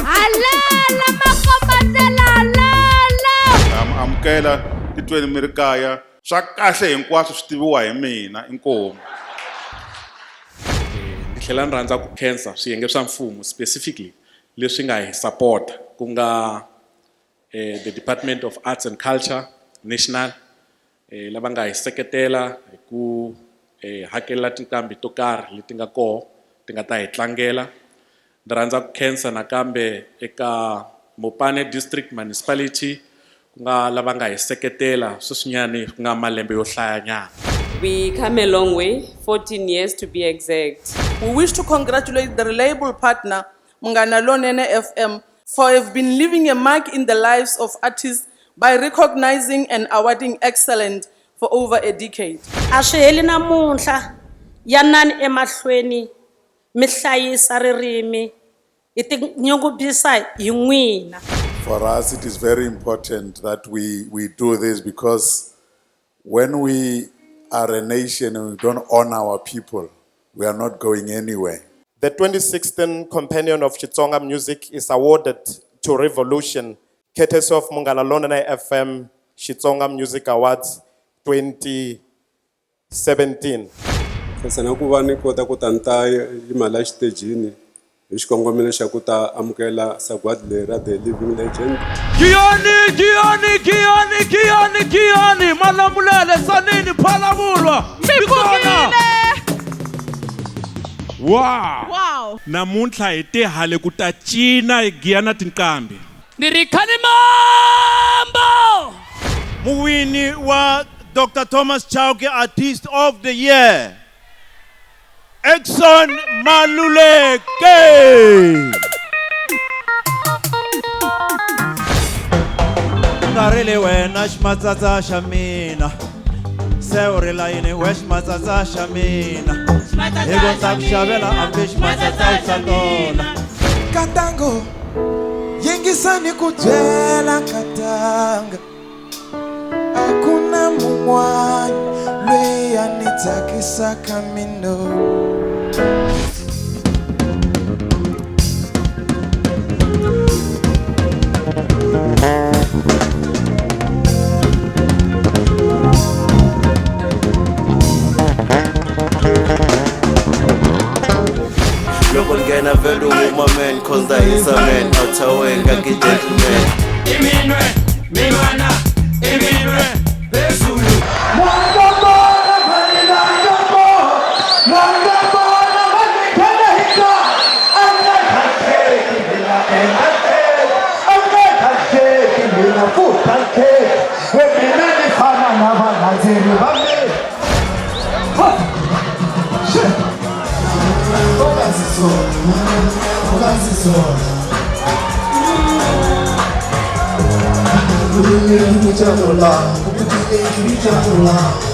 Halala makombandlela halala. Amukela titweni mi ri kaya swa kahle hinkwaswo swi tiviwa hi mina inkomu. Ni tlhela ni rhandza ku khensa swiyenge swa mfumo specifically leswi nga hi support ku nga the Department of Arts and Culture National lava nga hi seketela hi ku hakela tinqambi to karhi leti nga koho ti nga ta hi tlangela. Ni rhandza ku khensa nakambe eka Mopane District Municipality ku nga lava nga hi seketela sweswinyani ku nga malembe yo hlayanyana. We come a long way, 14 years to be exact. We wish to congratulate the reliable partner, Munghana Lonene FM, for have been leaving a mark in the lives of artists by recognizing and awarding excellence for over a decade. Aswiheli namuntlha yanani emahlweni mi hlayisa ririmi hi tinyungubyisa hi n'wina. For us, it is very important that we do this because when we are a nation and we don't honor our people, we are not going anywhere. The 2016 Companion of Xitsonga Music is awarded to Revolution, courtesy of Munghana Lonene FM Xitsonga Music Awards 2017. Sana ku va ni kota ku ta nta imali ya xitejini hi xikongomelo xa ku ta amukela sagwadi leri ra The Living Legend. Giyani Malamulele Sanini Phalamulwa Mikona. Wow. Namuntlha hi tihale ku ta cina hi giyana tinqambi. Nirikhani Mambo. Muwini wa Dr. Thomas Chauke Artist of the Year, Exxon Maluleke. Ngarile wena xmatsatsa xa mina se u rila yini we xmatsatsa xa mina hi ku ndza ku xavela ambe xmatsatsa u xatola Katango yingisani ku byela Katanga akuna mun'wana loyi a ni tsakisaka mina. Loko ngena vele uma man cause that is a man awuthawe ngake gentleman. Iminwe minwana iminwe bezulu. Jump